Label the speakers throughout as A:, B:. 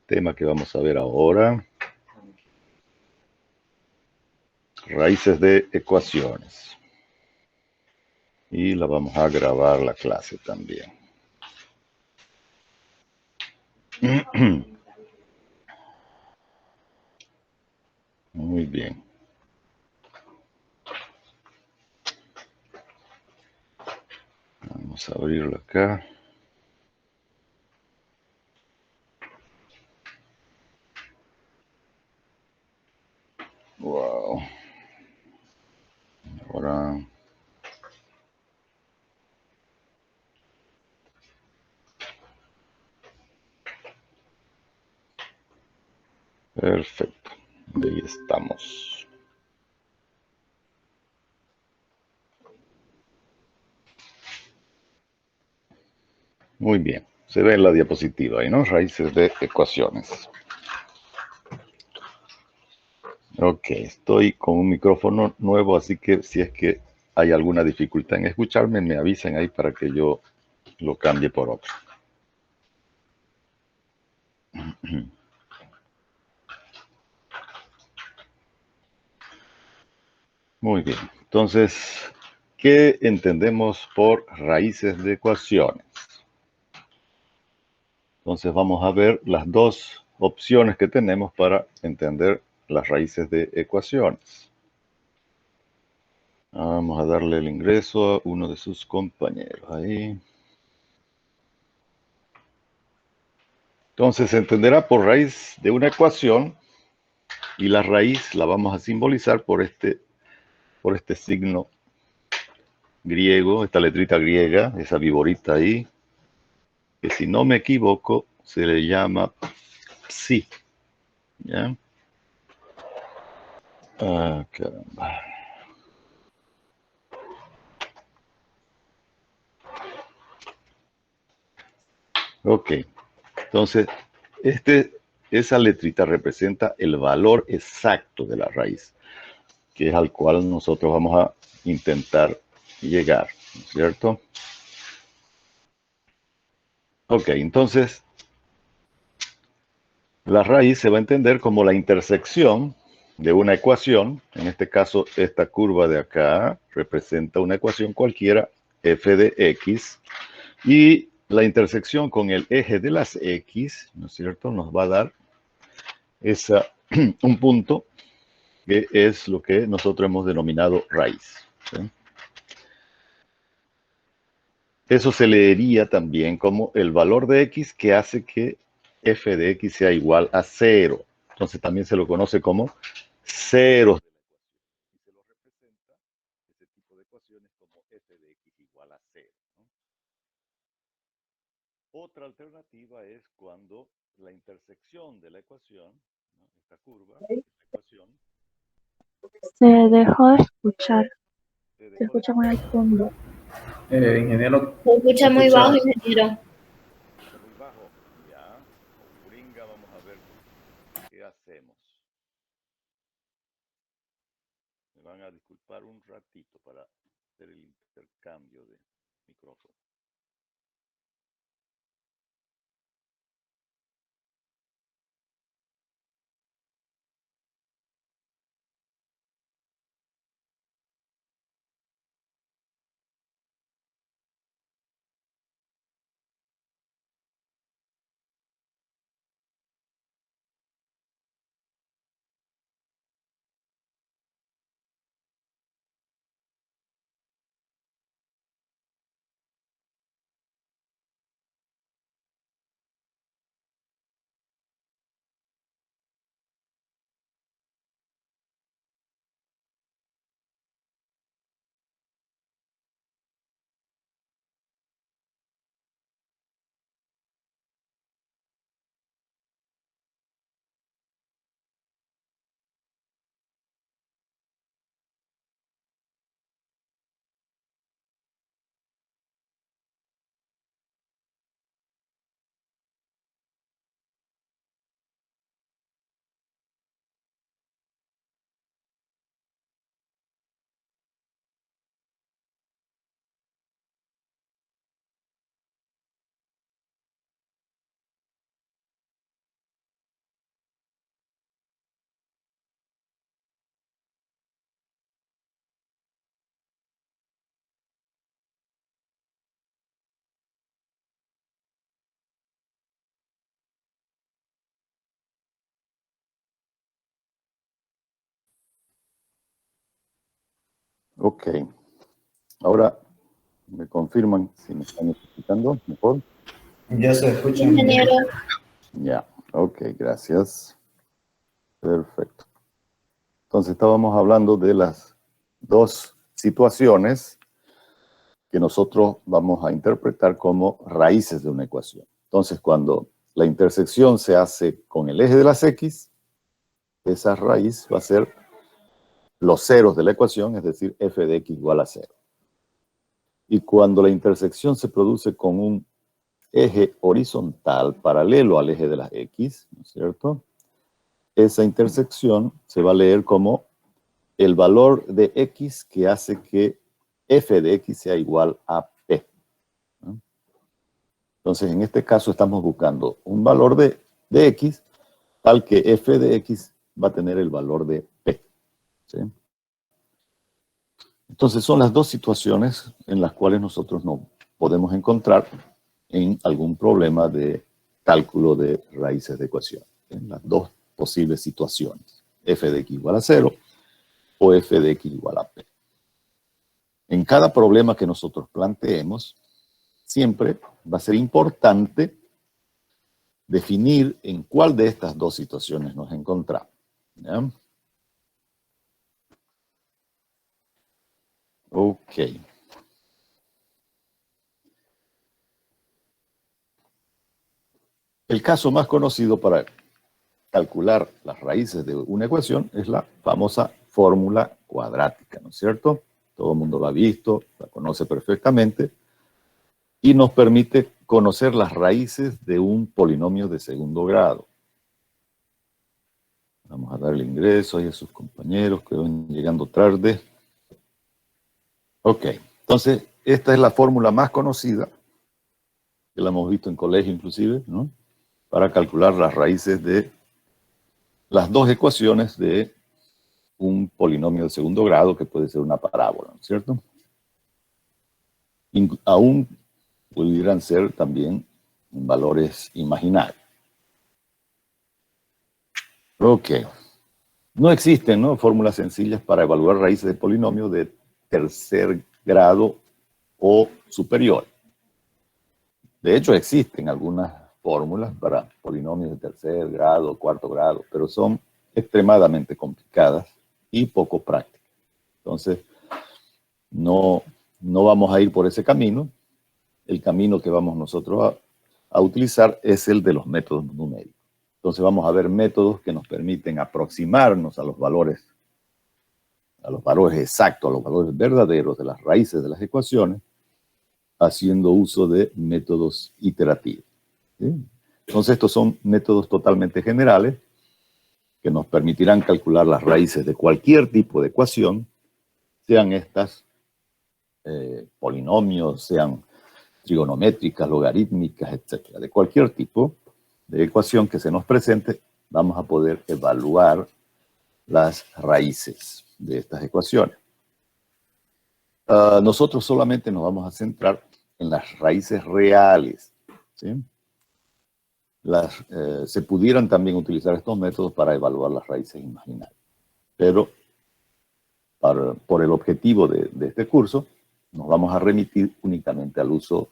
A: tema que vamos a ver ahora. Raíces de ecuaciones. Y la vamos a grabar la clase también. Muy bien. Vamos a abrirlo acá. Wow. Ahora. Perfecto. Ahí estamos. Muy bien. Se ve en la diapositiva ahí, ¿no? Raíces de ecuaciones. Ok, estoy con un micrófono nuevo, así que si es que hay alguna dificultad en escucharme, me avisen ahí para que yo lo cambie por otro. Muy bien. Entonces, ¿qué entendemos por raíces de ecuaciones? Entonces vamos a ver las dos opciones que tenemos para entender las raíces de ecuaciones. Vamos a darle el ingreso a uno de sus compañeros ahí. Entonces se entenderá por raíz de una ecuación y la raíz la vamos a simbolizar por este signo griego, esta letrita griega, esa viborita ahí, que si no me equivoco se le llama psi. ¿Ya? Ah, caramba. Ok, entonces esa letrita representa el valor exacto de la raíz, que es al cual nosotros vamos a intentar llegar, ¿no es cierto? Ok, entonces la raíz se va a entender como la intersección de una ecuación. En este caso, esta curva de acá representa una ecuación cualquiera, f de x, y la intersección con el eje de las x, ¿no es cierto?, nos va a dar un punto que es lo que nosotros hemos denominado raíz. ¿Sí? Eso se leería también como el valor de x que hace que f de x sea igual a 0. Entonces también se lo conoce como ceros. Y se lo representa ese tipo de ecuaciones como f de x igual a 0. ¿No? Otra alternativa es cuando la intersección de la ecuación, ¿no? Esta curva, la ecuación,
B: Se dejó de escuchar.
A: se
B: Se
A: dejó de
B: escucha muy al
A: escuchar.
B: fondo.
C: Ingeniero,
D: Se
C: se
D: escucha muy bajo,
C: escucha.
D: ingeniero.
A: Escucha muy bajo. Ya, Auringa, vamos a ver qué hacemos. Me van a disculpar un ratito para hacer el intercambio de micrófono. Ok. Ahora me confirman si me están escuchando mejor.
C: Ya se escucha.
B: Ingeniero.
A: Ya, ok, gracias. Perfecto. Entonces estábamos hablando de las dos situaciones que nosotros vamos a interpretar como raíces de una ecuación. Entonces, cuando la intersección se hace con el eje de las X, esa raíz va a ser los ceros de la ecuación, es decir, f de x igual a 0. Y cuando la intersección se produce con un eje horizontal paralelo al eje de las X, ¿no es cierto? Esa intersección se va a leer como el valor de X que hace que f de X sea igual a P, ¿no? Entonces, en este caso estamos buscando un valor de X tal que f de X va a tener el valor de P, ¿sí? Entonces, son las dos situaciones en las cuales nosotros nos podemos encontrar en algún problema de cálculo de raíces de ecuación. En las dos posibles situaciones, f de x igual a 0 o f de x igual a p. En cada problema que nosotros planteemos, siempre va a ser importante definir en cuál de estas dos situaciones nos encontramos, ¿ya? Ok. El caso más conocido para calcular las raíces de una ecuación es la famosa fórmula cuadrática, ¿no es cierto? Todo el mundo la ha visto, la conoce perfectamente y nos permite conocer las raíces de un polinomio de segundo grado. Vamos a darle ingreso ahí a sus compañeros que van llegando tarde. Ok, entonces esta es la fórmula más conocida, que la hemos visto en colegio inclusive, ¿no? Para calcular las raíces de las dos ecuaciones de un polinomio de segundo grado que puede ser una parábola, ¿no es cierto? Aún pudieran ser también valores imaginarios. Ok. No existen, ¿no?, fórmulas sencillas para evaluar raíces de polinomios de tercer grado o superior. De hecho, existen algunas fórmulas para polinomios de tercer grado o cuarto grado, pero son extremadamente complicadas y poco prácticas. Entonces, no vamos a ir por ese camino. El camino que vamos nosotros a utilizar es el de los métodos numéricos. Entonces vamos a ver métodos que nos permiten aproximarnos a los valores exactos, a los valores verdaderos de las raíces de las ecuaciones, haciendo uso de métodos iterativos, ¿sí? Entonces estos son métodos totalmente generales que nos permitirán calcular las raíces de cualquier tipo de ecuación, sean estas polinomios, sean trigonométricas, logarítmicas, etcétera. De cualquier tipo de ecuación que se nos presente, vamos a poder evaluar las raíces de estas ecuaciones. Nosotros solamente nos vamos a centrar en las raíces reales, ¿sí? Se pudieran también utilizar estos métodos para evaluar las raíces imaginarias, pero por el objetivo de este curso, nos vamos a remitir únicamente al uso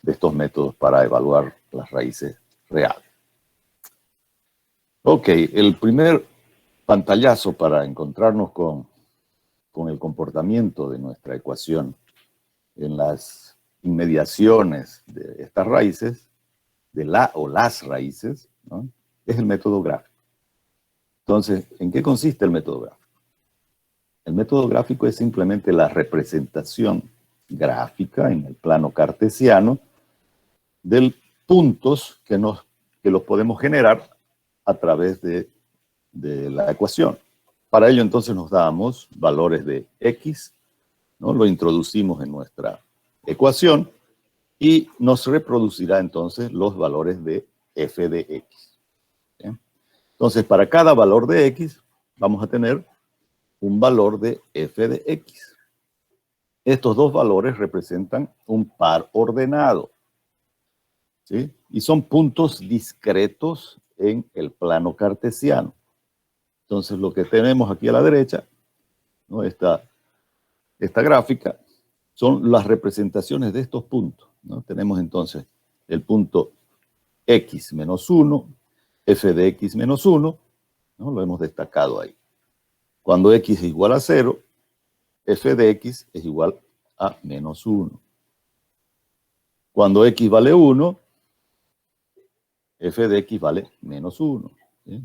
A: de estos métodos para evaluar las raíces reales. Ok, el primer pantallazo para encontrarnos con el comportamiento de nuestra ecuación en las inmediaciones de estas raíces, de la o las raíces, ¿no?, es el método gráfico. Entonces, ¿en qué consiste el método gráfico? El método gráfico es simplemente la representación gráfica en el plano cartesiano de puntos que los podemos generar a través de la ecuación. Para ello, entonces, nos damos valores de x, ¿no? Lo introducimos en nuestra ecuación y nos reproducirá, entonces, los valores de f de x. ¿Sí? Entonces, para cada valor de x, vamos a tener un valor de f de x. Estos dos valores representan un par ordenado, ¿sí? Y son puntos discretos en el plano cartesiano. Entonces, lo que tenemos aquí a la derecha, ¿no?, esta esta gráfica son las representaciones de estos puntos, ¿no? Tenemos entonces el punto x menos 1, f de x menos 1, ¿no? Lo hemos destacado ahí. Cuando x es igual a 0, f de x es igual a menos 1. Cuando x vale 1, f de x vale menos 1. ¿Sí?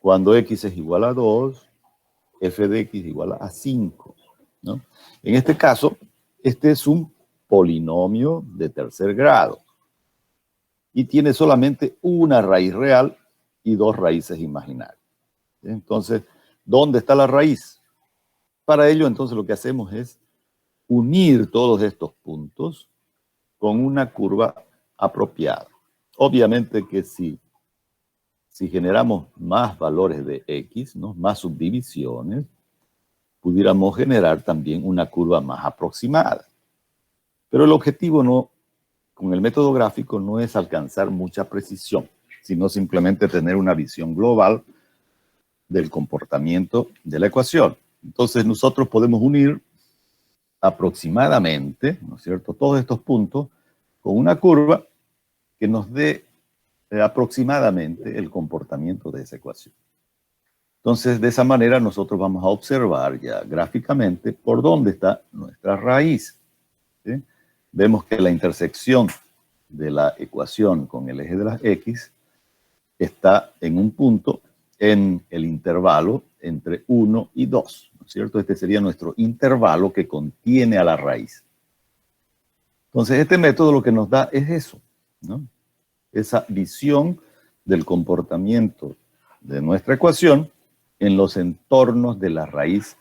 A: Cuando x es igual a 2, f de x es igual a 5. ¿No? En este caso, este es un polinomio de tercer grado y tiene solamente una raíz real y dos raíces imaginarias. ¿Sí? Entonces, ¿dónde está la raíz? Para ello, entonces, lo que hacemos es unir todos estos puntos con una curva apropiada. Obviamente que si generamos más valores de x, ¿no? Más subdivisiones, pudiéramos generar también una curva más aproximada. Pero el objetivo con el método gráfico no es alcanzar mucha precisión, sino simplemente tener una visión global del comportamiento de la ecuación. Entonces nosotros podemos unir aproximadamente, ¿no es cierto?, todos estos puntos con una curva que nos dé aproximadamente el comportamiento de esa ecuación. Entonces, de esa manera nosotros vamos a observar ya gráficamente por dónde está nuestra raíz. ¿Sí? Vemos que la intersección de la ecuación con el eje de las x está en un punto en el intervalo entre 1 y 2, ¿no es cierto? Este sería nuestro intervalo que contiene a la raíz. Entonces, este método lo que nos da es eso, ¿no? Esa visión del comportamiento de nuestra ecuación en los entornos de la raíz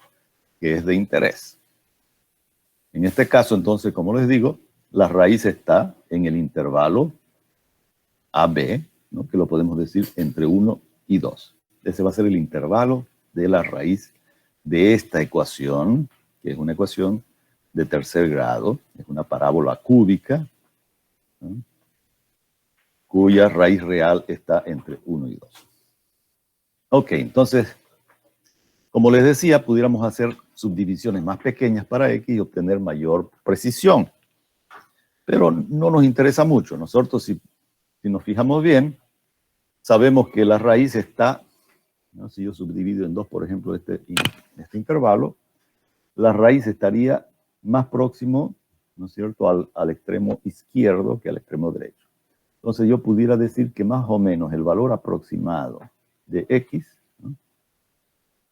A: que es de interés. En este caso, entonces, como les digo, la raíz está en el intervalo AB, ¿no? Que lo podemos decir entre 1 y 2. Ese va a ser el intervalo de la raíz de esta ecuación, que es una ecuación de tercer grado, es una parábola cúbica, ¿no? Cuya raíz real está entre 1 y 2. Ok, entonces, como les decía, pudiéramos hacer subdivisiones más pequeñas para x y obtener mayor precisión. Pero no nos interesa mucho. Nosotros, si nos fijamos bien, sabemos que la raíz está, ¿no? Si yo subdivido en 2, por ejemplo, este intervalo, la raíz estaría más próximo, ¿no es cierto?, al extremo izquierdo que al extremo derecho. Entonces yo pudiera decir que más o menos el valor aproximado de x, ¿no?,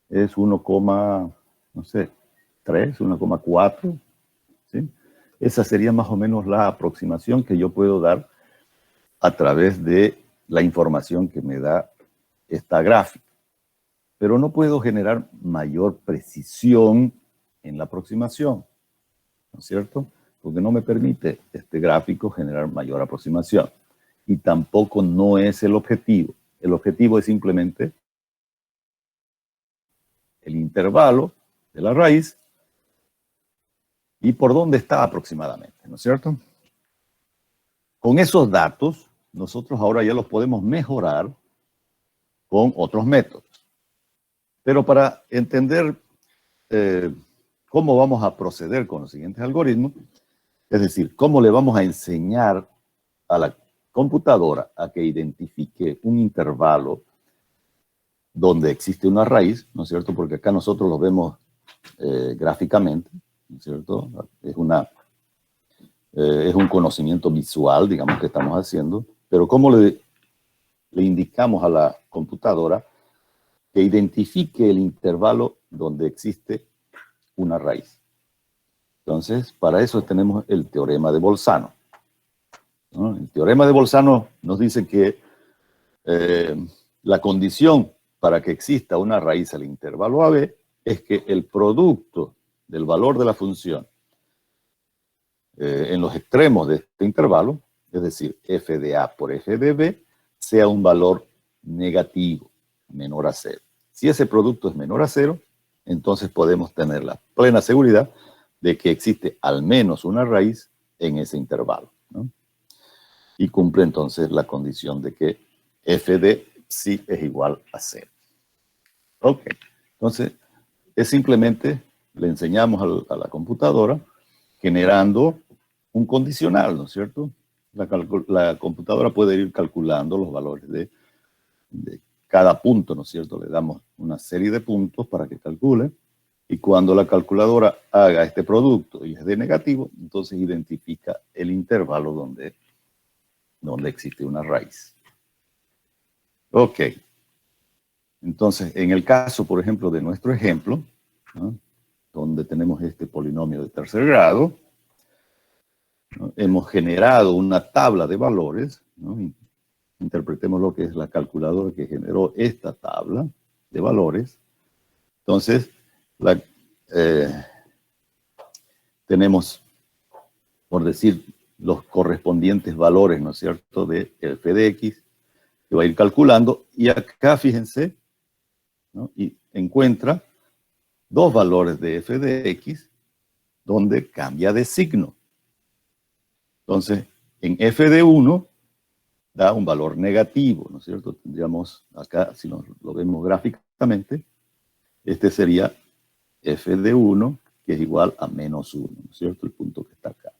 A: es 1,3, 1,4, ¿sí? Esa sería más o menos la aproximación que yo puedo dar a través de la información que me da esta gráfica. Pero no puedo generar mayor precisión en la aproximación, ¿no es cierto? Porque no me permite este gráfico generar mayor aproximación. Y tampoco no es el objetivo. El objetivo es simplemente el intervalo de la raíz y por dónde está aproximadamente, ¿no es cierto? Con esos datos, nosotros ahora ya los podemos mejorar con otros métodos. Pero para entender cómo vamos a proceder con los siguientes algoritmos, es decir, cómo le vamos a enseñar a la computadora a que identifique un intervalo donde existe una raíz, ¿no es cierto? Porque acá nosotros lo vemos gráficamente, ¿no es cierto? Es un conocimiento visual, digamos, que estamos haciendo, pero ¿cómo le indicamos a la computadora que identifique el intervalo donde existe una raíz? Entonces, para eso tenemos el teorema de Bolzano, ¿no? El teorema de Bolzano nos dice que la condición para que exista una raíz al intervalo AB es que el producto del valor de la función en los extremos de este intervalo, es decir, f de A por f de B, sea un valor negativo, menor a 0. Si ese producto es menor a 0, entonces podemos tener la plena seguridad de que existe al menos una raíz en ese intervalo, ¿no? Y cumple entonces la condición de que f de psi es igual a 0. Ok, entonces es simplemente le enseñamos a la computadora generando un condicional, ¿no es cierto? La computadora puede ir calculando los valores de cada punto, ¿no es cierto? Le damos una serie de puntos para que calcule, y cuando la calculadora haga este producto y es de negativo, entonces identifica el intervalo donde existe una raíz. Ok. Entonces, en el caso, por ejemplo, de nuestro ejemplo, ¿no?, donde tenemos este polinomio de tercer grado, ¿no?, hemos generado una tabla de valores, ¿no? Interpretemos lo que es la calculadora que generó esta tabla de valores. Entonces, tenemos, por decir, los correspondientes valores, ¿no es cierto?, de f de x, que va a ir calculando, y acá, fíjense, ¿no?, y encuentra dos valores de f de x, donde cambia de signo. Entonces, en f de 1, da un valor negativo, ¿no es cierto? Tendríamos acá, si lo vemos gráficamente, este sería f de 1, que es igual a menos 1, ¿no es cierto? El punto que está acá,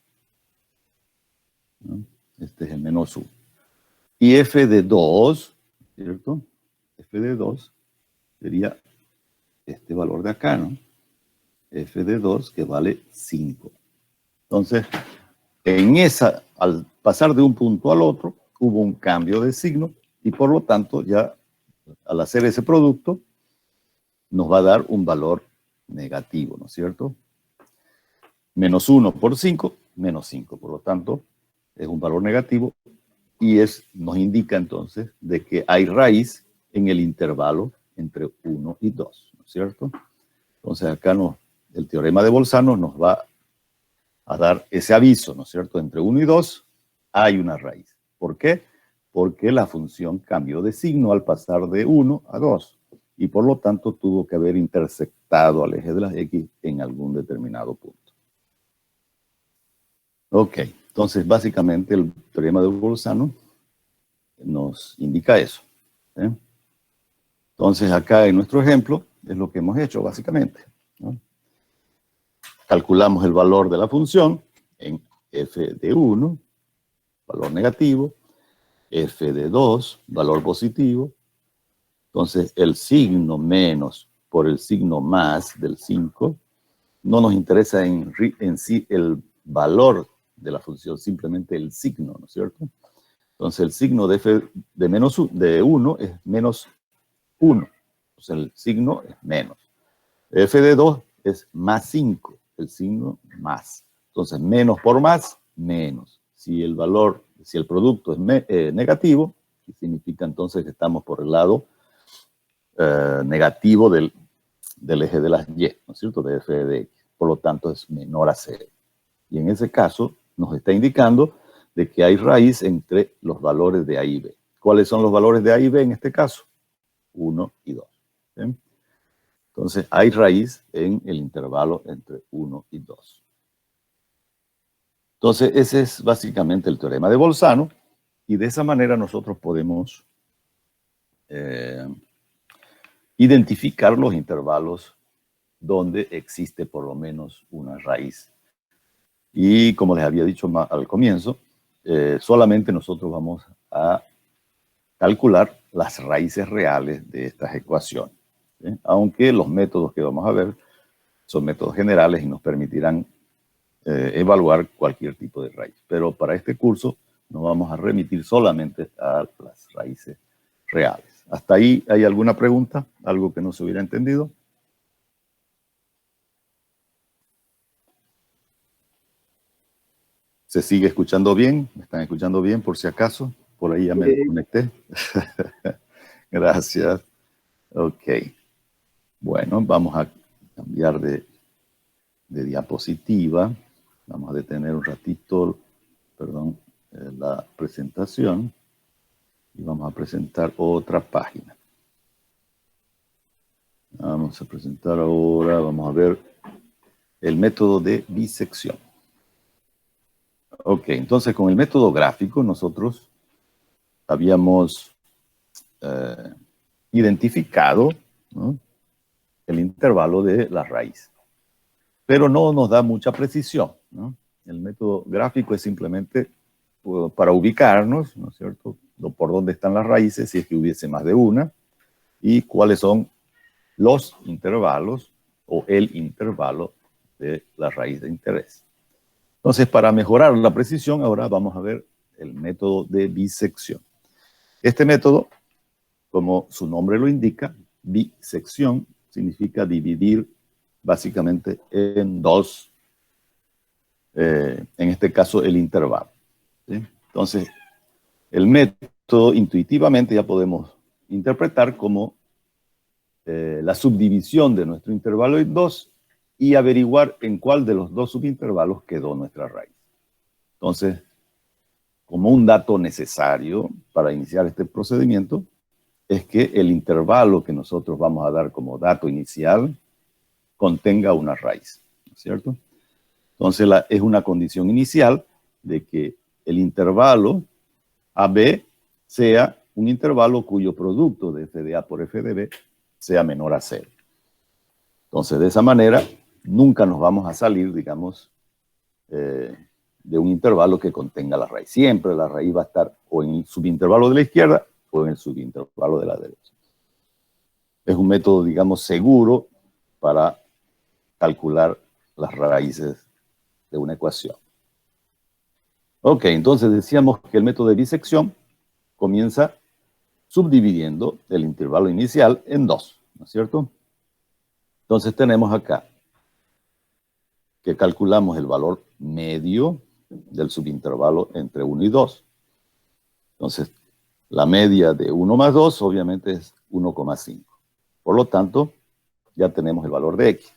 A: ¿no? Este es el menos 1. Y f de 2, ¿cierto? F de 2 sería este valor de acá, ¿no? F de 2, que vale 5. Entonces, al pasar de un punto al otro, hubo un cambio de signo, y por lo tanto, ya al hacer ese producto, nos va a dar un valor negativo, ¿no es cierto? Menos 1 por 5, menos 5. Por lo tanto, es un valor negativo, y nos indica entonces de que hay raíz en el intervalo entre 1 y 2, ¿no es cierto? Entonces acá el teorema de Bolzano nos va a dar ese aviso, ¿no es cierto? Entre 1 y 2 hay una raíz. ¿Por qué? Porque la función cambió de signo al pasar de 1 a 2. Y por lo tanto tuvo que haber intersectado al eje de las X en algún determinado punto. Ok, entonces básicamente el teorema de Bolzano nos indica eso, ¿eh? Entonces acá en nuestro ejemplo es lo que hemos hecho básicamente, ¿no? Calculamos el valor de la función en f de 1, valor negativo, f de 2, valor positivo. Entonces el signo menos por el signo más del 5, no nos interesa en sí el valor de la función, simplemente el signo, ¿no es cierto? Entonces el signo de f de 1 es menos 1. Entonces el signo es menos. F de 2 es más 5. El signo más. Entonces menos por más, menos. Si el producto es negativo, significa entonces que estamos por el lado negativo del eje de las Y, ¿no es cierto? De f de x. Por lo tanto es menor a 0. Y en ese caso nos está indicando de que hay raíz entre los valores de A y B. ¿Cuáles son los valores de A y B en este caso? 1 y 2. ¿Sí? Entonces hay raíz en el intervalo entre 1 y 2. Entonces ese es básicamente el teorema de Bolzano, y de esa manera nosotros podemos identificar los intervalos donde existe por lo menos una raíz. Y como les había dicho al comienzo, solamente nosotros vamos a calcular las raíces reales de estas ecuaciones, ¿sí? Aunque los métodos que vamos a ver son métodos generales y nos permitirán evaluar cualquier tipo de raíz. Pero para este curso nos vamos a remitir solamente a las raíces reales. ¿Hasta ahí hay alguna pregunta? ¿Algo que no se hubiera entendido? ¿Se sigue escuchando bien? ¿Me están escuchando bien por si acaso? Por ahí ya me desconecté. Gracias. Ok. Bueno, vamos a cambiar de diapositiva. Vamos a detener un ratito, la presentación. Y vamos a presentar otra página. Vamos a presentar ahora, vamos a ver el método de bisección. Ok, entonces con el método gráfico nosotros habíamos identificado, ¿no?, el intervalo de la raíz. pero no nos da mucha precisión, ¿no? El método gráfico es simplemente para ubicarnos, ¿no es cierto?, por dónde están las raíces, si es que hubiese más de una, y cuáles son los intervalos o el intervalo de la raíz de interés. Entonces, para mejorar la precisión, ahora vamos a ver el método de bisección. Este método, como su nombre lo indica, bisección significa dividir básicamente en dos, en este caso el intervalo, ¿sí? Entonces, el método intuitivamente ya podemos interpretar como la subdivisión de nuestro intervalo en dos y averiguar en cuál de los dos subintervalos quedó nuestra raíz. Entonces, como un dato necesario para iniciar este procedimiento, es que el intervalo que nosotros vamos a dar como dato inicial contenga una raíz, ¿no es cierto? Entonces, es una condición inicial de que el intervalo AB sea un intervalo cuyo producto de f de A por f de B sea menor a 0. Entonces, de esa manera, nunca nos vamos a salir, digamos, de un intervalo que contenga la raíz. Siempre la raíz va a estar o en el subintervalo de la izquierda o en el subintervalo de la derecha. Es un método, digamos, seguro para calcular las raíces de una ecuación. Ok, entonces decíamos que el método de bisección comienza subdividiendo el intervalo inicial en dos, ¿no es cierto? Entonces tenemos acá que calculamos el valor medio del subintervalo entre 1 y 2. Entonces, la media de 1 más 2 obviamente es 1,5. Por lo tanto, ya tenemos el valor de x.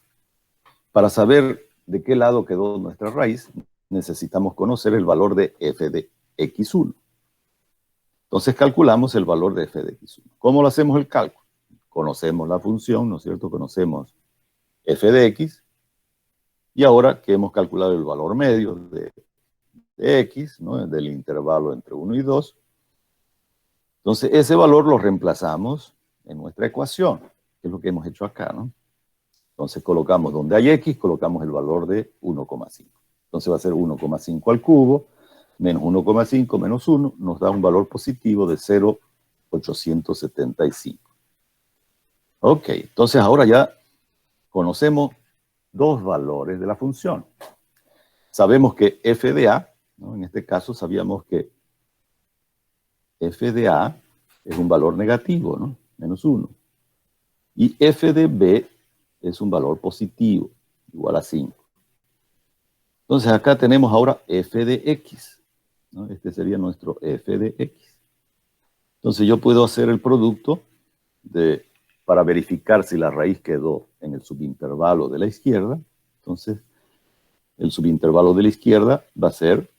A: Para saber de qué lado quedó nuestra raíz, necesitamos conocer el valor de f de x1. Entonces calculamos el valor de f de x1. ¿Cómo lo hacemos el cálculo? Conocemos la función, ¿no es cierto? Conocemos f de x. Y ahora que hemos calculado el valor medio de x, ¿no?, del intervalo entre 1 y 2, entonces ese valor lo reemplazamos en nuestra ecuación, que es lo que hemos hecho acá, ¿no? Entonces colocamos donde hay x, colocamos el valor de 1,5. Entonces va a ser 1,5 al cubo, menos 1,5 menos 1, nos da un valor positivo de 0,875. Ok, entonces ahora ya conocemos dos valores de la función. Sabemos que f de A, ¿no?, en este caso sabíamos que f de A es un valor negativo, ¿no?, menos 1. Y f de B es un valor positivo, igual a 5. Entonces acá tenemos ahora f de x, ¿no? Este sería nuestro f de x. Entonces yo puedo hacer el producto para verificar si la raíz quedó en el subintervalo de la izquierda. Entonces, el subintervalo de la izquierda va a ser,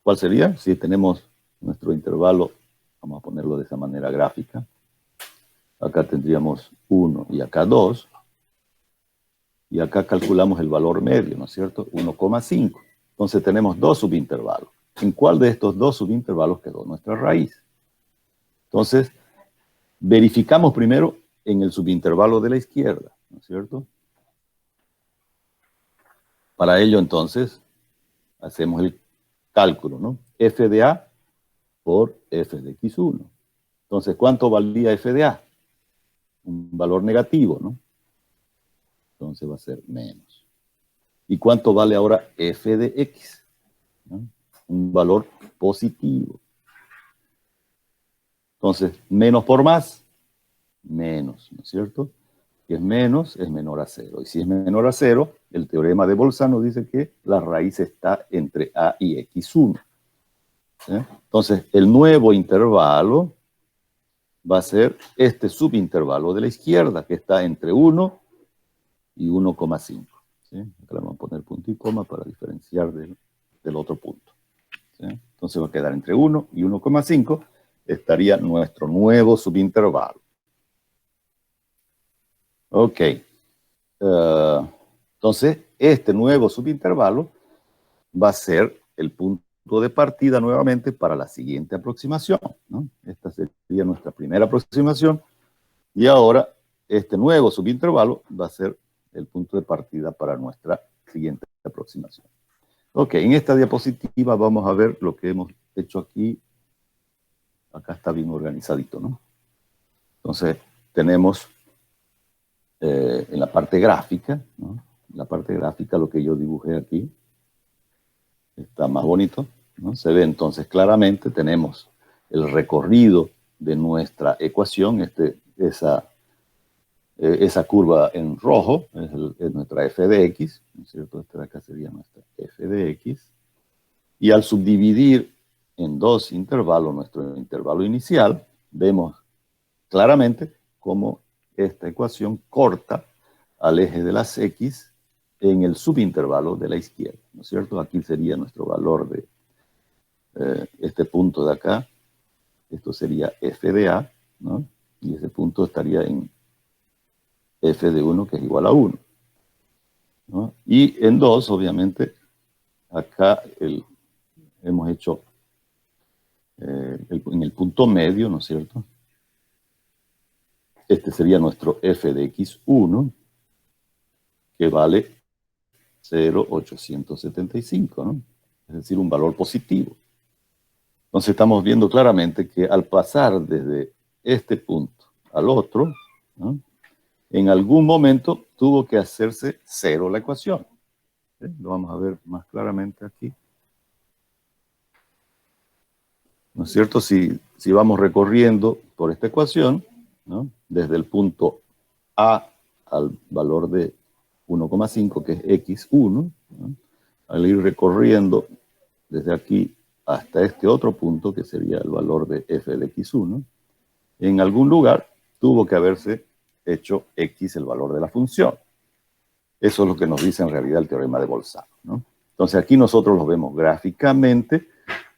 A: ¿cuál sería? Si tenemos nuestro intervalo, vamos a ponerlo de esa manera gráfica. Acá tendríamos 1 y acá 2. Y acá calculamos el valor medio, ¿no es cierto? 1,5. Entonces tenemos dos subintervalos. ¿En cuál de estos dos subintervalos quedó nuestra raíz? Entonces, verificamos primero en el subintervalo de la izquierda, ¿no es cierto? Para ello, entonces, hacemos el cálculo, ¿no? F de A por F de X1. Entonces, ¿cuánto valía F de A? Un valor negativo, ¿no? Entonces va a ser menos. ¿Y cuánto vale ahora F de X? ¿No? Un valor positivo. Entonces, menos por más, menos, ¿no es cierto? Si es menos, es menor a 0. Y si es menor a 0, el teorema de Bolzano dice que la raíz está entre A y X1. ¿Sí? Entonces, el nuevo intervalo va a ser este subintervalo de la izquierda, que está entre 1 y 1,5. ¿Sí? Acá le vamos a poner punto y coma para diferenciar del otro punto. ¿Sí? Entonces va a quedar entre 1 y 1,5, estaría nuestro nuevo subintervalo. Ok. Entonces, este nuevo subintervalo va a ser el punto de partida nuevamente para la siguiente aproximación, ¿no? Esta sería nuestra primera aproximación. Y ahora, este nuevo subintervalo va a ser el punto de partida para nuestra siguiente aproximación. Ok, en esta diapositiva vamos a ver lo que hemos hecho aquí. Acá está bien organizadito, ¿no? Entonces, tenemos en la parte gráfica, ¿no? En la parte gráfica lo que yo dibujé aquí está más bonito, ¿no? Se ve entonces claramente, tenemos el recorrido de nuestra ecuación, esa curva en rojo es nuestra f de x, ¿no es cierto? Esta de acá sería nuestra f de x. Y al subdividir en dos intervalos nuestro intervalo inicial, vemos claramente cómo esta ecuación corta al eje de las x en el subintervalo de la izquierda, ¿no es cierto? Aquí sería nuestro valor de este punto de acá. Esto sería f de a, ¿no? Y ese punto estaría en f de 1, que es igual a 1, ¿no? Y en 2, obviamente, acá hemos hecho en el punto medio, ¿no es cierto? Este sería nuestro f de x1, que vale 0,875, ¿no? Es decir, un valor positivo. Entonces estamos viendo claramente que al pasar desde este punto al otro, ¿no? En algún momento tuvo que hacerse cero la ecuación. ¿Sí? Lo vamos a ver más claramente aquí. ¿No es cierto? Si vamos recorriendo por esta ecuación, ¿no? Desde el punto A al valor de 1,5, que es x1, ¿no? Al ir recorriendo desde aquí hasta este otro punto, que sería el valor de f de x1, en algún lugar tuvo que haberse hecho x el valor de la función. Eso es lo que nos dice en realidad el teorema de Bolzano, ¿no? Entonces aquí nosotros lo vemos gráficamente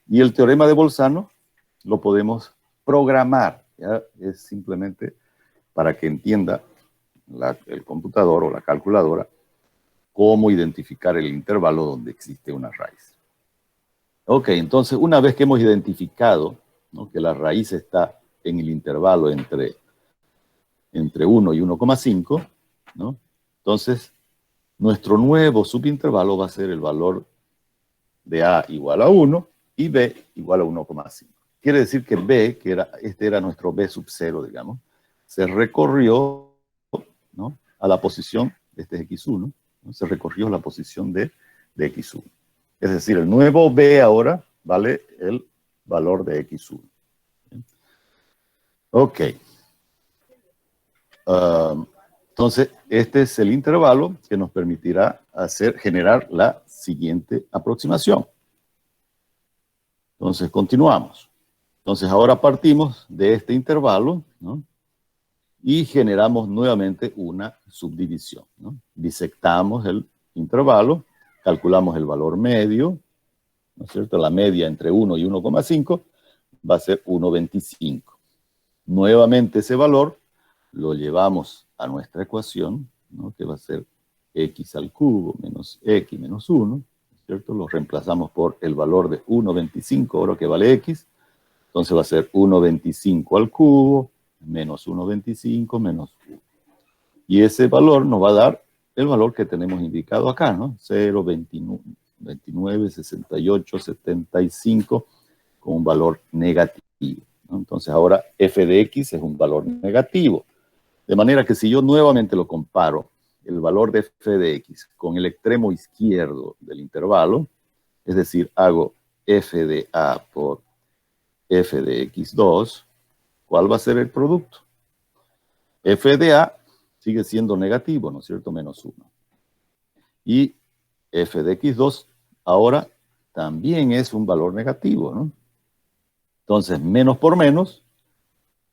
A: y el teorema de Bolzano lo podemos programar, ¿ya? Es simplemente para que entienda el computador o la calculadora cómo identificar el intervalo donde existe una raíz. Ok, entonces una vez que hemos identificado, ¿no?, que la raíz está en el intervalo entre 1 y 1,5, ¿no? Entonces nuestro nuevo subintervalo va a ser el valor de A igual a 1 y B igual a 1,5. Quiere decir que B, este era nuestro B sub 0, digamos, se recorrió, ¿no?, a la posición, este es x1, ¿no?, se recorrió a la posición de x1. Es decir, el nuevo B ahora vale el valor de x1. Ok. Entonces, este es el intervalo que nos permitirá generar la siguiente aproximación. Entonces, continuamos. Entonces, ahora partimos de este intervalo, ¿no?, y generamos nuevamente una subdivisión, ¿no? Disectamos el intervalo, calculamos el valor medio, ¿no es cierto? La media entre 1 y 1,5 va a ser 1,25. Nuevamente ese valor lo llevamos a nuestra ecuación, ¿no?, que va a ser x al cubo menos x menos 1, ¿cierto? Lo reemplazamos por el valor de 1,25, ahora que vale x. Entonces va a ser 1,25 al cubo menos 1,25 menos 1. Y ese valor nos va a dar el valor que tenemos indicado acá, ¿no? 0,29, 68, 75, con un valor negativo, ¿no? Entonces ahora f de x es un valor negativo. De manera que si yo nuevamente lo comparo, el valor de f de x con el extremo izquierdo del intervalo, es decir, hago f de a por f de x2, ¿cuál va a ser el producto? F de a sigue siendo negativo, ¿no es cierto? Menos 1. Y f de x2 ahora también es un valor negativo, ¿no? Entonces, menos por menos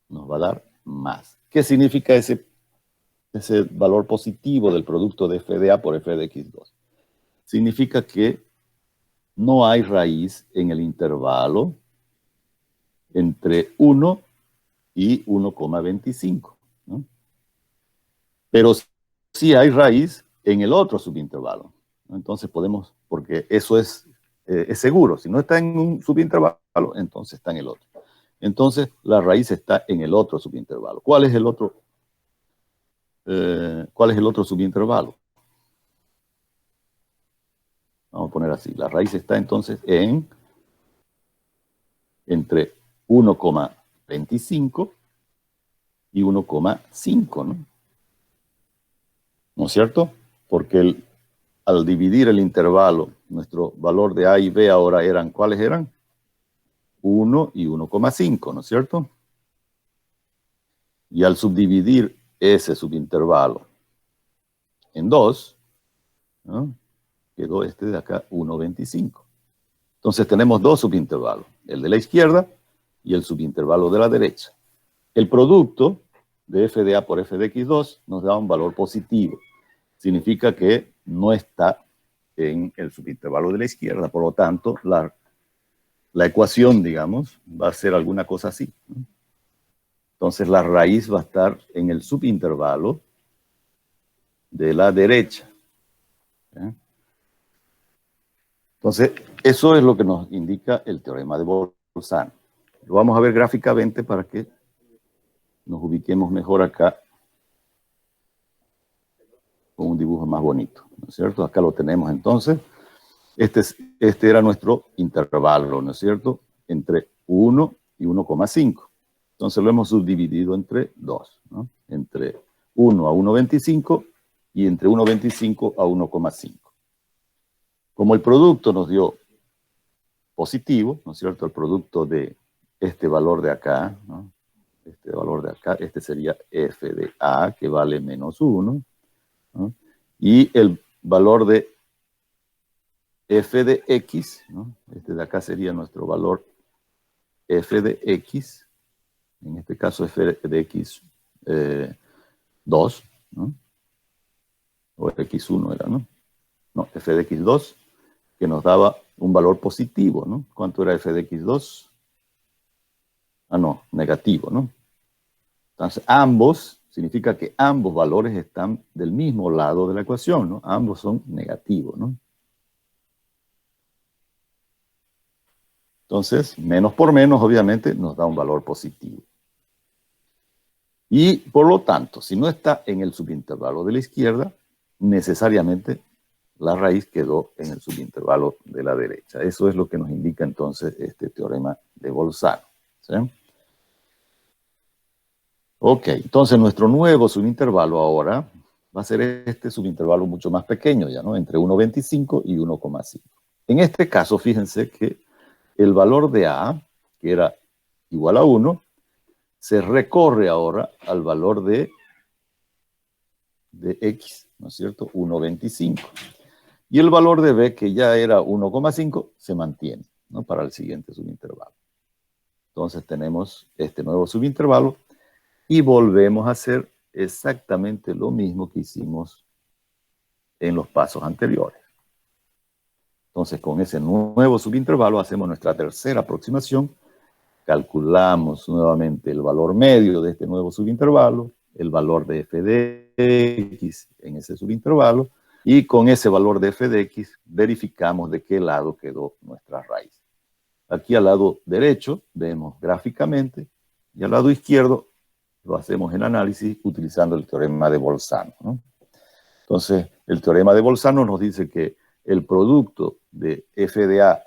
A: nos va a dar más. ¿Qué significa ese valor positivo del producto de f de a por f de x2? Significa que no hay raíz en el intervalo entre 1 y 1,25, ¿no? Pero sí hay raíz en el otro subintervalo, ¿no? Entonces podemos, porque eso es seguro, si no está en un subintervalo, entonces está en el otro. Entonces la raíz está en el otro subintervalo. ¿Cuál es el otro subintervalo? Vamos a poner así. La raíz está entonces entre 1,25 y 1,5, ¿no? ¿No es cierto? Porque al dividir el intervalo, nuestro valor de A y B ahora eran, ¿cuáles eran? 1 y 1,5, ¿no es cierto? Y al subdividir ese subintervalo en 2, ¿no? Quedó este de acá 1,25. Entonces tenemos dos subintervalos, el de la izquierda y el subintervalo de la derecha. El producto de f de A por f de x2 nos da un valor positivo. Significa que no está en el subintervalo de la izquierda. Por lo tanto, la ecuación, digamos, va a ser alguna cosa así, ¿no? Entonces la raíz va a estar en el subintervalo de la derecha, ¿eh? Entonces, eso es lo que nos indica el teorema de Bolzano. Lo vamos a ver gráficamente para que nos ubiquemos mejor acá con un dibujo más bonito, ¿no es cierto? Acá lo tenemos entonces. Este era nuestro intervalo, ¿no es cierto? Entre 1 y 1,5. Entonces lo hemos subdividido entre 2, ¿no? Entre 1 a 1,25 y entre 1,25 a 1,5. Como el producto nos dio positivo, ¿no es cierto? El producto de este valor de acá, ¿no? Este valor de acá, este sería f de A, que vale menos 1, ¿no? Y el valor de f de x, ¿no? Este de acá sería nuestro valor f de x, en este caso f de x 2, ¿no? O x1 era, ¿no? No, f de x2, que nos daba un valor positivo, ¿no? ¿Cuánto era f de x2? Ah, no, negativo, ¿no? Entonces, ambos, significa que ambos valores están del mismo lado de la ecuación, ¿no? Ambos son negativos, ¿no? Entonces, menos por menos, obviamente, nos da un valor positivo. Y, por lo tanto, si no está en el subintervalo de la izquierda, necesariamente la raíz quedó en el subintervalo de la derecha. Eso es lo que nos indica entonces este teorema de Bolzano, ¿sí? Ok, entonces nuestro nuevo subintervalo ahora va a ser este subintervalo mucho más pequeño ya, ¿no? Entre 1,25 y 1,5. En este caso, fíjense que el valor de A, que era igual a 1, se recorre ahora al valor de X, ¿no es cierto? 1,25. Y el valor de B, que ya era 1,5, se mantiene, ¿no? Para el siguiente subintervalo. Entonces tenemos este nuevo subintervalo y volvemos a hacer exactamente lo mismo que hicimos en los pasos anteriores. Entonces, con ese nuevo subintervalo hacemos nuestra tercera aproximación, calculamos nuevamente el valor medio de este nuevo subintervalo, el valor de f de x en ese subintervalo, y con ese valor de f de x verificamos de qué lado quedó nuestra raíz. Aquí al lado derecho vemos gráficamente, y al lado izquierdo lo hacemos en análisis utilizando el teorema de Bolzano, ¿no? Entonces, el teorema de Bolzano nos dice que el producto de f de A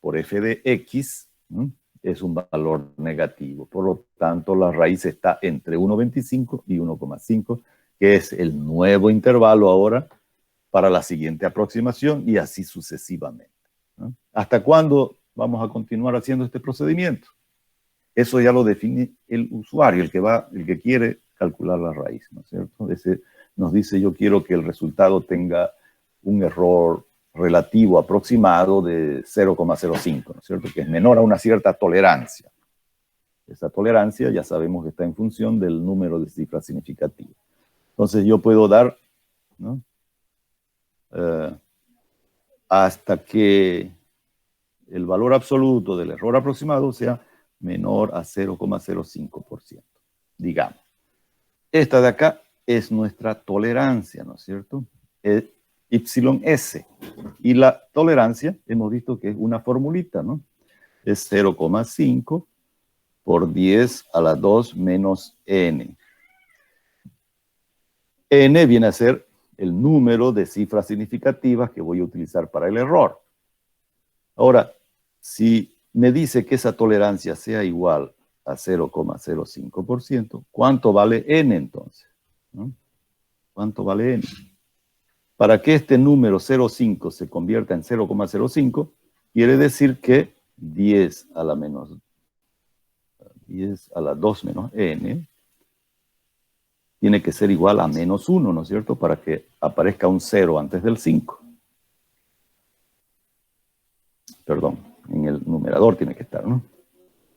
A: por f de x, ¿no?, es un valor negativo. Por lo tanto, la raíz está entre 1,25 y 1,5, que es el nuevo intervalo ahora para la siguiente aproximación y así sucesivamente, ¿no? ¿Hasta cuándo vamos a continuar haciendo este procedimiento? Eso ya lo define el usuario, el que quiere calcular la raíz, ¿no es cierto? Ese nos dice, yo quiero que el resultado tenga un error relativo aproximado de 0,05, ¿no es cierto? Que es menor a una cierta tolerancia. Esa tolerancia ya sabemos que está en función del número de cifras significativas. Entonces yo puedo dar, ¿no?, hasta que el valor absoluto del error aproximado sea menor a 0,05%, digamos. Esta de acá es nuestra tolerancia, ¿no es cierto? Es YS. Y la tolerancia, hemos visto que es una formulita, ¿no? Es 0,5 por 10 a la 2 menos n. N viene a ser el número de cifras significativas que voy a utilizar para el error. Ahora, si me dice que esa tolerancia sea igual a 0,05%, ¿cuánto vale n entonces? ¿No? ¿Cuánto vale n? Para que este número 0,5 se convierta en 0,05, quiere decir que 10 a la 2 menos n tiene que ser igual a menos 1, ¿no es cierto? Para que aparezca un 0 antes del 5. Perdón, en el numerador tiene que estar, ¿no?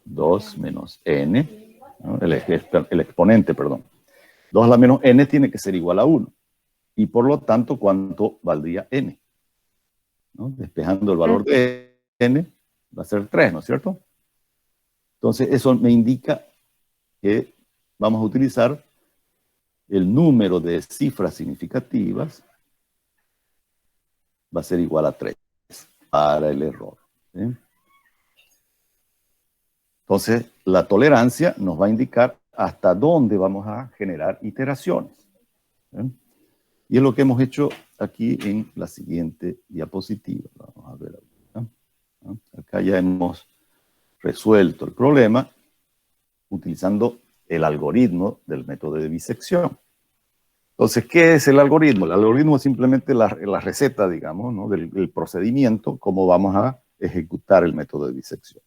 A: 2 menos n, ¿no? El exponente, perdón. 2 a la menos n tiene que ser igual a 1. Y por lo tanto, ¿cuánto valdría n? ¿No? Despejando el valor de n, va a ser 3, ¿no es cierto? Entonces, eso me indica que vamos a utilizar el número de cifras significativas va a ser igual a 3 para el error. ¿Sí? Entonces, la tolerancia nos va a indicar hasta dónde vamos a generar iteraciones. ¿Sí? Y es lo que hemos hecho aquí en la siguiente diapositiva. Vamos a ver. ¿No? Acá ya hemos resuelto el problema utilizando el algoritmo del método de bisección. Entonces, ¿qué es el algoritmo? El algoritmo es simplemente la receta, digamos, ¿no? del procedimiento, cómo vamos a ejecutar el método de bisección.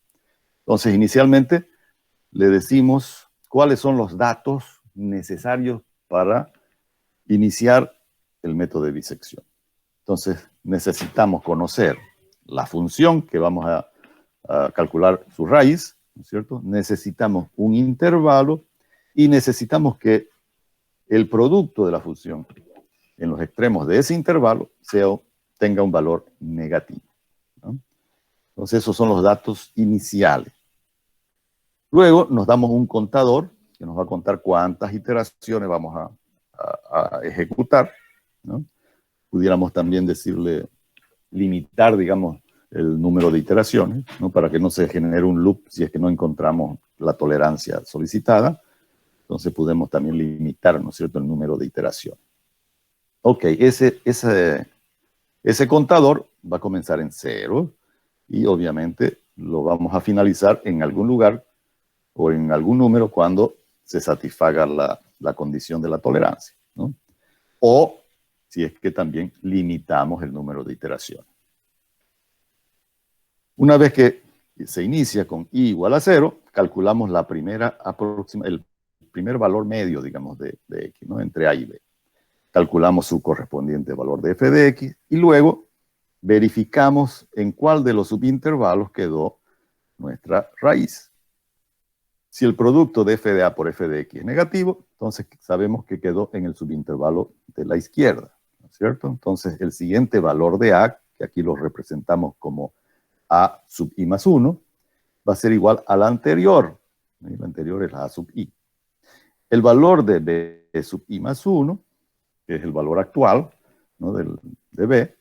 A: Entonces, inicialmente, le decimos cuáles son los datos necesarios para iniciar el método de bisección. Entonces, necesitamos conocer la función que vamos a calcular su raíz, ¿no es cierto? Necesitamos un intervalo y necesitamos que el producto de la función en los extremos de ese intervalo tenga un valor negativo, ¿no? Entonces, esos son los datos iniciales. Luego nos damos un contador que nos va a contar cuántas iteraciones vamos a ejecutar, ¿no? Pudiéramos también decirle, limitar, digamos, el número de iteraciones, ¿no? Para que no se genere un loop si es que no encontramos la tolerancia solicitada. Entonces podemos también limitar, ¿no es cierto?, el número de iteraciones. Ok, ese contador va a comenzar en 0 y obviamente lo vamos a finalizar en algún lugar o en algún número cuando se satisfaga la condición de la tolerancia, ¿no? O si es que también limitamos el número de iteraciones. Una vez que se inicia con i igual a 0, calculamos el primer valor medio, digamos, de x, ¿no? Entre a y b. Calculamos su correspondiente valor de f de x y luego verificamos en cuál de los subintervalos quedó nuestra raíz. Si el producto de f de a por f de x es negativo, entonces sabemos que quedó en el subintervalo de la izquierda, ¿no es cierto? Entonces el siguiente valor de a, que aquí lo representamos como a sub i más 1, va a ser igual al anterior. El anterior es a sub i. El valor de b sub i más 1, que es el valor actual, ¿no?, de b,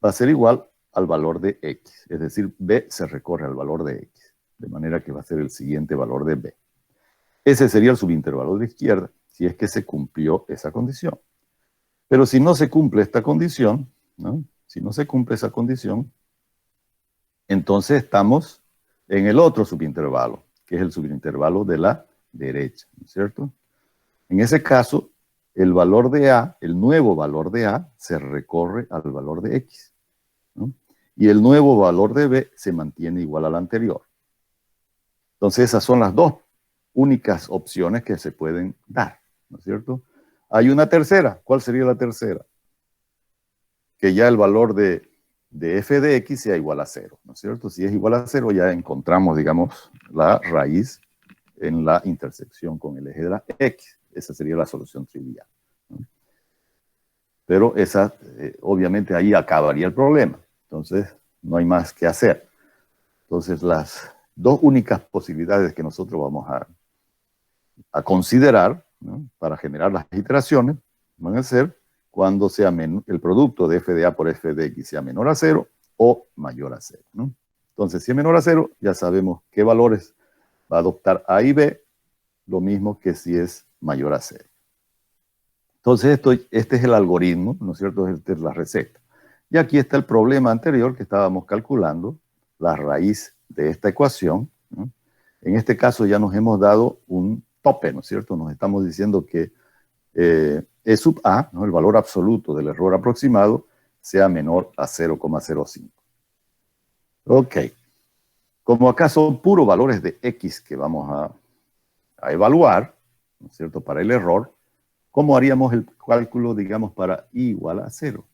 A: va a ser igual al valor de x. Es decir, b se recorre al valor de x. De manera que va a ser el siguiente valor de b. Ese sería el subintervalo de la izquierda, si es que se cumplió esa condición. Pero si no se cumple esta condición, ¿no?, si no se cumple esa condición, entonces estamos en el otro subintervalo, que es el subintervalo de la derecha, ¿no es cierto? En ese caso, el valor de a, el nuevo valor de a, se recorre al valor de x, ¿no? Y el nuevo valor de b se mantiene igual al anterior. Entonces esas son las dos únicas opciones que se pueden dar, ¿no es cierto? Hay una tercera. ¿Cuál sería la tercera? Que ya el valor de f de x sea igual a 0, ¿no es cierto? Si es igual a 0, ya encontramos, digamos, la raíz en la intersección con el eje de la x. Esa sería la solución trivial, ¿no? Pero esa, obviamente, ahí acabaría el problema. Entonces, no hay más que hacer. Entonces, las dos únicas posibilidades que nosotros vamos a considerar, ¿no?, para generar las iteraciones van a ser cuando sea el producto de f de a por f de x sea menor a 0 o mayor a 0, ¿no? Entonces, si es menor a 0, ya sabemos qué valores va a adoptar a y b, lo mismo que si es mayor a 0. Entonces, este es el algoritmo, ¿no es cierto? Esta es la receta. Y aquí está el problema anterior que estábamos calculando, la raíz de esta ecuación, ¿no? En este caso ya nos hemos dado un tope, ¿no es cierto? Nos estamos diciendo que E sub A, ¿no? El valor absoluto del error aproximado, sea menor a 0,05. Ok. Como acá son puros valores de X que vamos a evaluar, ¿no es cierto? Para el error, ¿cómo haríamos el cálculo, digamos, para I igual a 0?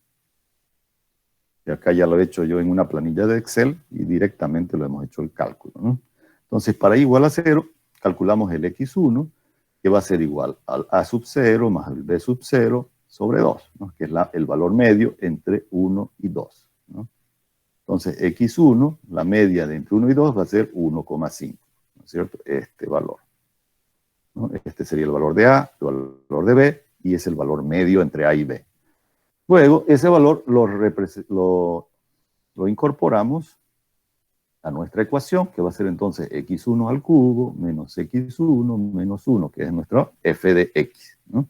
A: Y acá ya lo he hecho yo en una planilla de Excel y directamente lo hemos hecho el cálculo, ¿no? Entonces, para I igual a 0, calculamos el X1, que va a ser igual al A sub 0 más el B sub 0 sobre 2, ¿no? Que es el valor medio entre 1 y 2, ¿no? Entonces, X1, la media de entre 1 y 2 va a ser 1,5, ¿no es cierto? Este valor, ¿no? Este sería el valor de A, el valor de B, y es el valor medio entre A y B. Luego, ese valor lo incorporamos a nuestra ecuación, que va a ser entonces X1 al cubo menos X1 menos 1, que es nuestro f de X, ¿no?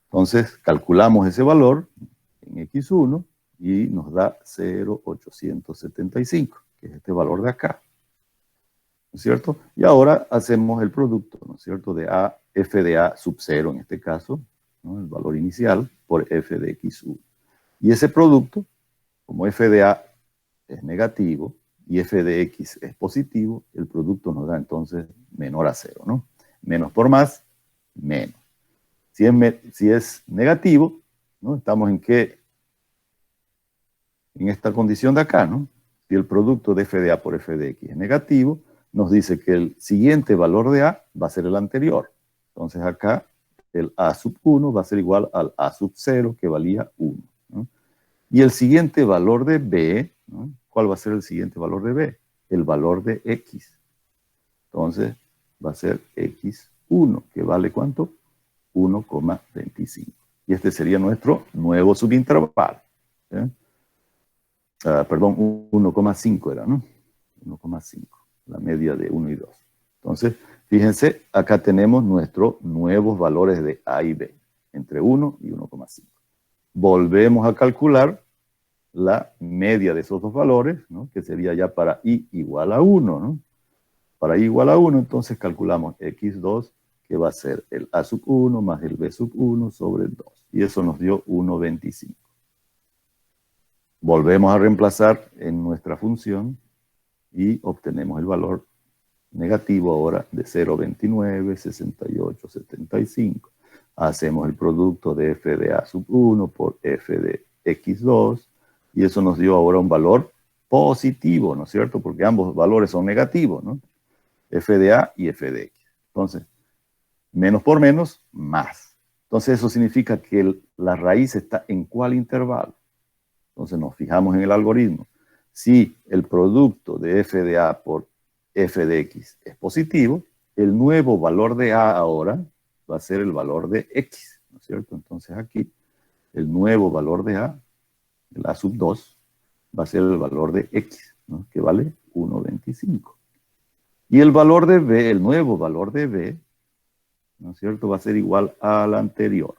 A: Entonces, calculamos ese valor en X1 y nos da 0,875, que es este valor de acá, ¿no es cierto? Y ahora hacemos el producto, ¿no es cierto?, de A, f de A sub 0 en este caso, ¿no? El valor inicial por f de X1. Y ese producto, como f de A es negativo y f de X es positivo, el producto nos da entonces menor a 0, ¿no? Menos por más, menos. Si es negativo, ¿no? Estamos en qué? En esta condición de acá, ¿no? Si el producto de f de A por f de X es negativo, nos dice que el siguiente valor de A va a ser el anterior. Entonces acá el A sub 1 va a ser igual al A sub 0, que valía 1, ¿no? Y el siguiente valor de B, ¿no? ¿Cuál va a ser el siguiente valor de B? El valor de X. Entonces va a ser X1, que vale ¿cuánto? 1,25. Y este sería nuestro nuevo subintervalo, ¿eh? Perdón, 1,5 era, ¿no? 1,5, la media de 1 y 2. Entonces, fíjense, acá tenemos nuestros nuevos valores de A y B, entre 1 y 1,5. Volvemos a calcular la media de esos dos valores, ¿no? Que sería ya para I igual a 1, ¿no? Para I igual a 1, entonces calculamos X2, que va a ser el A sub 1 más el B sub 1 sobre 2. Y eso nos dio 1,25. Volvemos a reemplazar en nuestra función y obtenemos el valor negativo ahora de 0,29, 68, 75. Hacemos el producto de f de A sub 1 por f de X2 y eso nos dio ahora un valor positivo, ¿no es cierto? Porque ambos valores son negativos, ¿no? F de A y f de X. Entonces, menos por menos, más. Entonces eso significa que la raíz está en ¿cuál intervalo? Entonces nos fijamos en el algoritmo. Si el producto de f de A por f de X es positivo, el nuevo valor de A ahora va a ser el valor de X, ¿no es cierto? Entonces aquí, el nuevo valor de A, el A sub 2, va a ser el valor de X, ¿no? Que vale 1,25. Y el valor de B, el nuevo valor de B, ¿no es cierto?, va a ser igual al anterior.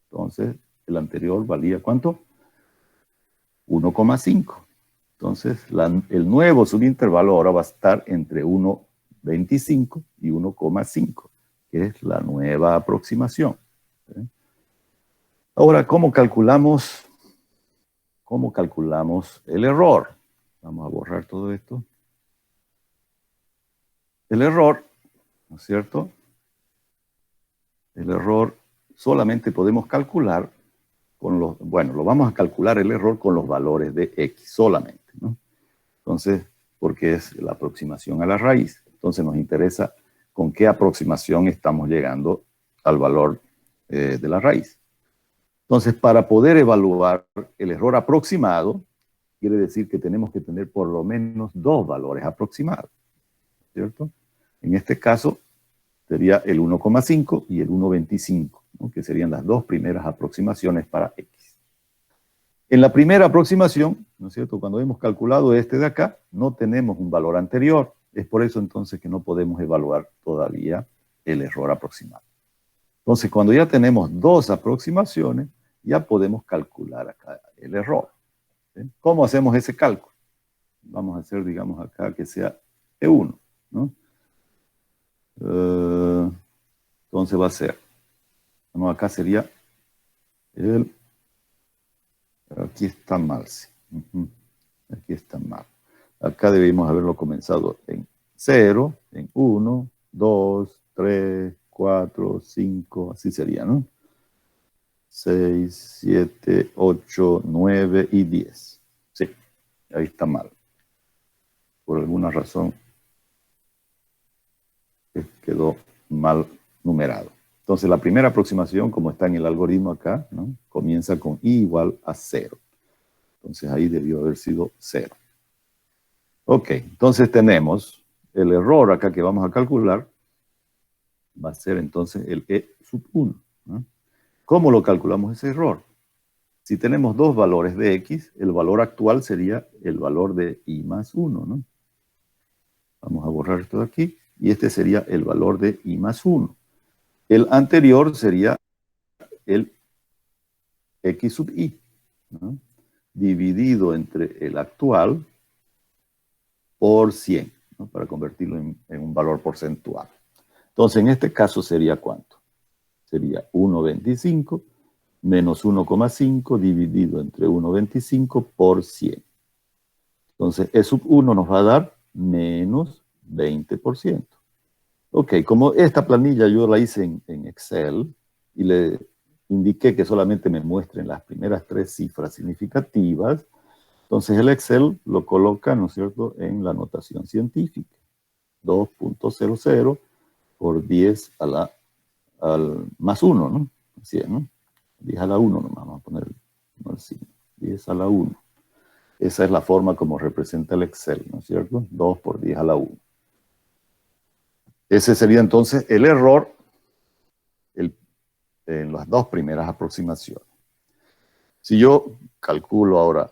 A: Entonces, el anterior valía ¿cuánto? 1,5. Entonces, el nuevo subintervalo ahora va a estar entre 1,25 y 1,5, que es la nueva aproximación, ¿sí? Ahora, ¿cómo calculamos el error? Vamos a borrar todo esto. El error, ¿no es cierto? El error solamente podemos calcular lo vamos a calcular el error con los valores de X solamente, ¿no? Entonces, porque es la aproximación a la raíz. Entonces nos interesa con qué aproximación estamos llegando al valor de la raíz. Entonces, para poder evaluar el error aproximado, quiere decir que tenemos que tener por lo menos dos valores aproximados, ¿cierto? En este caso, sería el 1,5 y el 1,25, ¿no? Que serían las dos primeras aproximaciones para X. En la primera aproximación, ¿no es cierto?, cuando hemos calculado este de acá, no tenemos un valor anterior. Es por eso entonces que no podemos evaluar todavía el error aproximado. Entonces, cuando ya tenemos dos aproximaciones, ya podemos calcular acá el error. ¿Sí? ¿Cómo hacemos ese cálculo? Vamos a hacer, digamos, acá que sea E1, ¿no? Entonces va a ser, no, acá sería el, aquí está mal, sí. Aquí está mal. Acá debimos haberlo comenzado en 0, en 1, 2, 3, 4, 5, así sería, ¿no? 6, 7, 8, 9 y 10. Sí, ahí está mal. Por alguna razón quedó mal numerado. Entonces, la primera aproximación, como está en el algoritmo acá, ¿no? Comienza con i igual a 0. Entonces, ahí debió haber sido 0. Ok, entonces tenemos el error acá que vamos a calcular. Va a ser entonces el e sub 1. ¿No? ¿Cómo lo calculamos ese error? Si tenemos dos valores de x, el valor actual sería el valor de i más 1, ¿no? Vamos a borrar esto de aquí. Y este sería el valor de i más 1. El anterior sería el x sub i, ¿no? Dividido entre el actual por 100, ¿no? Para convertirlo en un valor porcentual. Entonces, en este caso sería ¿cuánto? Sería 1,25 menos 1,5 dividido entre 1,25 por 100. Entonces, E sub 1 nos va a dar menos 20%. Ok, como esta planilla yo la hice en Excel y le indiqué que solamente me muestren las primeras 3 cifras significativas, entonces el Excel lo coloca, ¿no es cierto?, en la notación científica. 2.00 por 10 al más 1, ¿no? Así es, ¿no? 10 a la 1 nomás, vamos a poner el signo. 10 a la 1. Esa es la forma como representa el Excel, ¿no es cierto? 2 por 10 a la 1. Ese sería entonces el error en las dos primeras aproximaciones. Si yo calculo ahora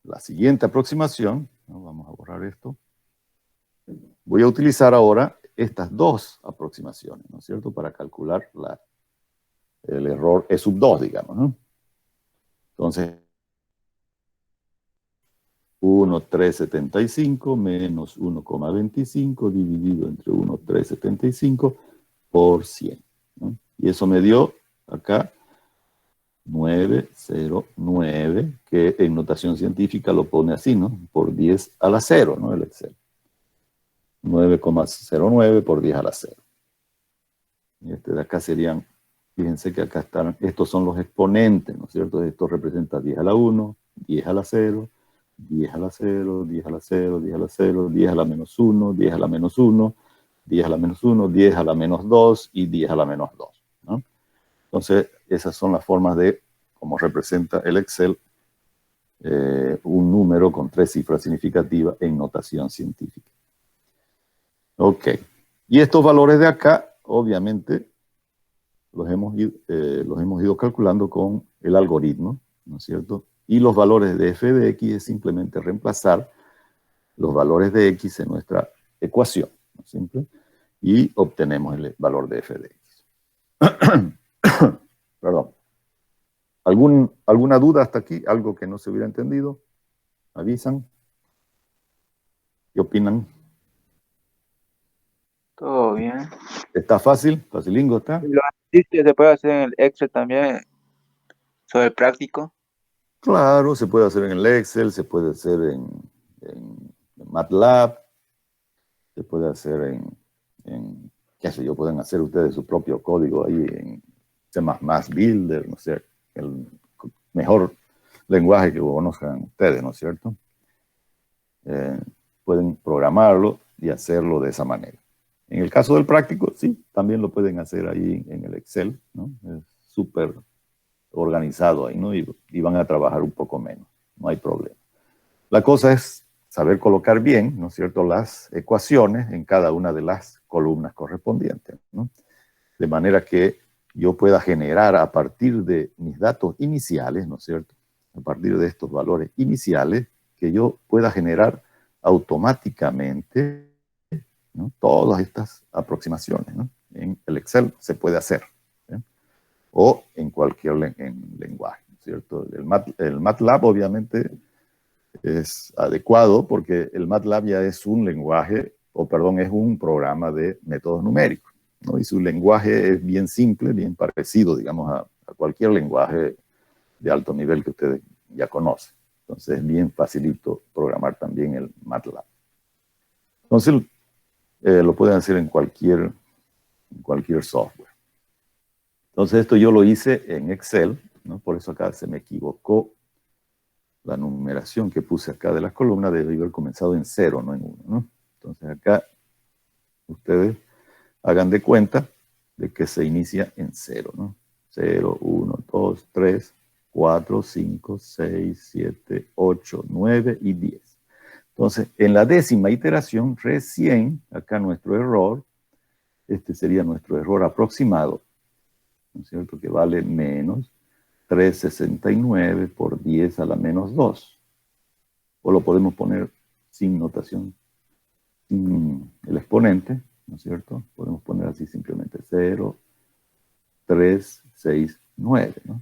A: la siguiente aproximación, ¿no? Vamos a borrar esto. Voy a utilizar ahora estas dos aproximaciones, ¿no es cierto? Para calcular el error E sub 2, digamos, ¿no? Entonces, 1,375 menos 1,25 dividido entre 1,375 por 100, ¿no? Y eso me dio acá 909, que en notación científica lo pone así, ¿no? Por 10 a la 0, ¿no? El Excel. 9,09 por 10 a la 0. Y este de acá serían, fíjense que acá están, estos son los exponentes, ¿no es cierto? Esto representa 10 a la 1, 10 a la 0, 10 a la 0, 10 a la 0, 10 a la 0, 10 a la menos 1, 10 a la menos 1, 10 a la menos 1, 10 a la menos 2 y 10 a la menos 2, ¿no? Entonces, esas son las formas de cómo representa el Excel un número con 3 cifras significativas en notación científica. Ok. Y estos valores de acá, obviamente, los hemos ido calculando con el algoritmo, ¿no es cierto? Y los valores de f de x es simplemente reemplazar los valores de x en nuestra ecuación, ¿no es simple? Y obtenemos el valor de f de x. Perdón. ¿Alguna duda hasta aquí? ¿Algo que no se hubiera entendido? ¿Avisan? ¿Qué opinan?
D: Todo bien.
A: ¿Está fácil? ¿Facilingo está?
D: Los ejercicios se puede hacer en el Excel también, sobre el práctico.
A: Claro, se puede hacer en el Excel, se puede hacer en MATLAB, se puede hacer qué sé yo, pueden hacer ustedes su propio código ahí en C++ Builder, no sé, el mejor lenguaje que conozcan ustedes, ¿no es cierto? Pueden programarlo y hacerlo de esa manera. En el caso del práctico, sí, también lo pueden hacer ahí en el Excel, ¿no? Es súper organizado ahí, ¿no? Y van a trabajar un poco menos, no hay problema. La cosa es saber colocar bien, ¿no es cierto?, las ecuaciones en cada una de las columnas correspondientes, ¿no? De manera que yo pueda generar a partir de mis datos iniciales, ¿no es cierto?, a partir de estos valores iniciales, que yo pueda generar automáticamente, ¿no?, todas estas aproximaciones, ¿no? En el Excel se puede hacer, ¿sí? o en cualquier lenguaje, ¿cierto? El MATLAB obviamente es adecuado porque el MATLAB ya es un lenguaje, o perdón, es un programa de métodos numéricos, ¿no? Y su lenguaje es bien simple, bien parecido, digamos, a cualquier lenguaje de alto nivel que ustedes ya conocen. Entonces es bien facilito programar también el MATLAB. Entonces lo pueden hacer en cualquier software. Entonces esto yo lo hice en Excel, ¿no? Por eso acá se me equivocó la numeración que puse acá de las columnas, debe haber comenzado en 0, no en 1, ¿no? Entonces acá ustedes hagan de cuenta de que se inicia en 0, ¿no? 0, 1, 2, 3, 4, 5, 6, 7, 8, 9 y 10. Entonces, en la 10ª iteración, recién, acá nuestro error, este sería nuestro error aproximado, ¿no es cierto? Que vale menos 369 por 10 a la menos 2. O lo podemos poner sin notación, sin el exponente, ¿no es cierto? Podemos poner así simplemente 0, 3, 6, 9, ¿no?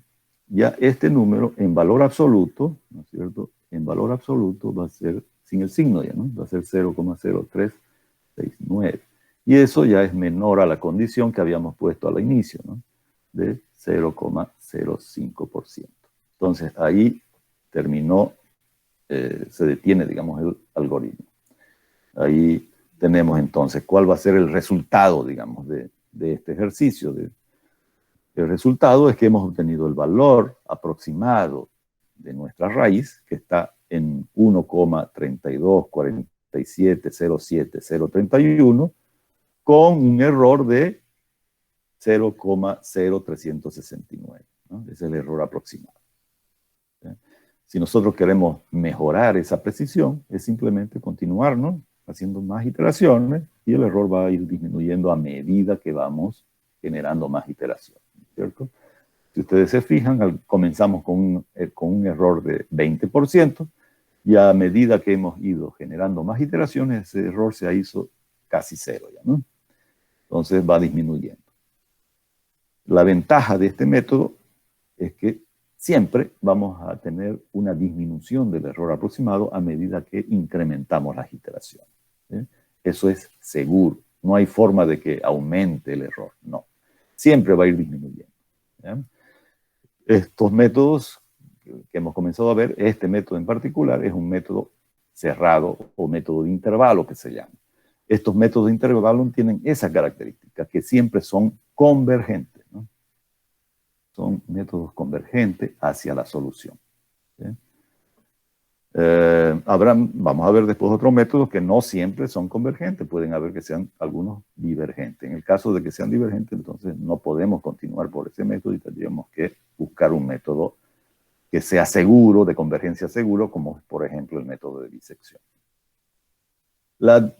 A: Ya este número en valor absoluto, ¿no es cierto? En valor absoluto va a ser sin el signo ya, ¿no? Va a ser 0,0369. Y eso ya es menor a la condición que habíamos puesto al inicio, ¿no? De 0,05%. Entonces ahí terminó, se detiene, digamos, el algoritmo. Ahí tenemos entonces cuál va a ser el resultado, digamos, de este ejercicio. El resultado es que hemos obtenido el valor aproximado de nuestra raíz, que está en 1,324707031, con un error de 0,0369, ¿no? Ese es el error aproximado. ¿Sí? Si nosotros queremos mejorar esa precisión, es simplemente continuar, ¿no? Haciendo más iteraciones y el error va a ir disminuyendo a medida que vamos generando más iteraciones, ¿cierto? Si ustedes se fijan, comenzamos con un error de 20% y a medida que hemos ido generando más iteraciones, ese error se hizo casi 0 ya, ¿no? Entonces va disminuyendo. La ventaja de este método es que siempre vamos a tener una disminución del error aproximado a medida que incrementamos las iteraciones, ¿sí? Eso es seguro. No hay forma de que aumente el error, no. Siempre va a ir disminuyendo, ¿sí? Estos métodos que hemos comenzado a ver, este método en particular es un método cerrado o método de intervalo que se llama. Estos métodos de intervalo tienen esa característica, que siempre son convergentes, ¿no? Son métodos convergentes hacia la solución, ¿sí? Vamos a ver después otros métodos que no siempre son convergentes, pueden haber que sean algunos divergentes. En el caso de que sean divergentes, entonces no podemos continuar por ese método y tendríamos que buscar un método que sea seguro, de convergencia seguro, como por ejemplo el método de disección. La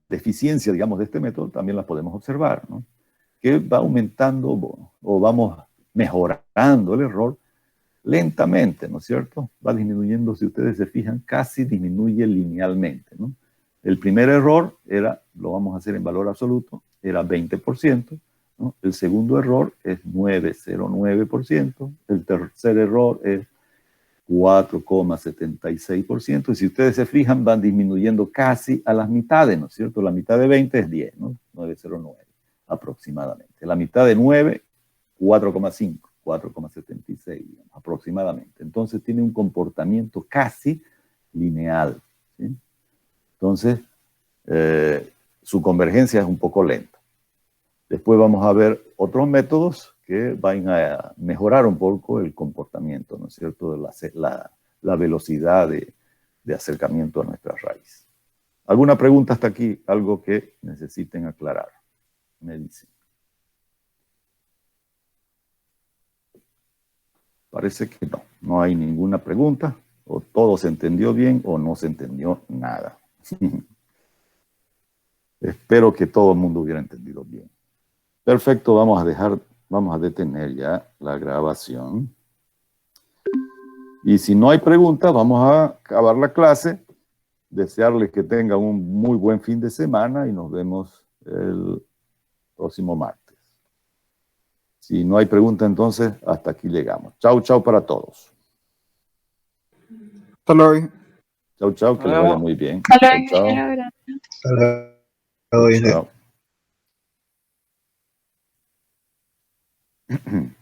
A: deficiencia, digamos, de este método también la podemos observar, ¿no? Que va aumentando o vamos mejorando el error lentamente, ¿no es cierto? Va disminuyendo, si ustedes se fijan, casi disminuye linealmente, ¿no? El primer error era, lo vamos a hacer en valor absoluto, era 20%, ¿no? El segundo error es 9,09%, el tercer error es 4,76%, y si ustedes se fijan, van disminuyendo casi a las mitades, ¿no es cierto? La mitad de 20 es 10, ¿no? 9,09 aproximadamente. La mitad de 9, 4,5. 4,76, digamos, aproximadamente. Entonces tiene un comportamiento casi lineal, ¿sí? Entonces, su convergencia es un poco lenta. Después vamos a ver otros métodos que van a mejorar un poco el comportamiento, ¿no es cierto?, de la velocidad de acercamiento a nuestra raíz. ¿Alguna pregunta hasta aquí? ¿Algo que necesiten aclarar? Me dicen. Parece que no hay ninguna pregunta, o todo se entendió bien o no se entendió nada. Espero que todo el mundo hubiera entendido bien. Perfecto, vamos a detener ya la grabación. Y si no hay preguntas, vamos a acabar la clase. Desearles que tengan un muy buen fin de semana y nos vemos el próximo martes. Si no hay pregunta, entonces hasta aquí llegamos. Chau, chau para todos.
C: Hasta luego.
A: Chau, chau, que
D: Nos
A: les vaya
D: vemos.
A: muy bien.
B: Hasta
A: Chau,
B: luego,
A: chau.
B: ingeniero, gracias.
E: Hasta luego, ingeniero.
A: Chao.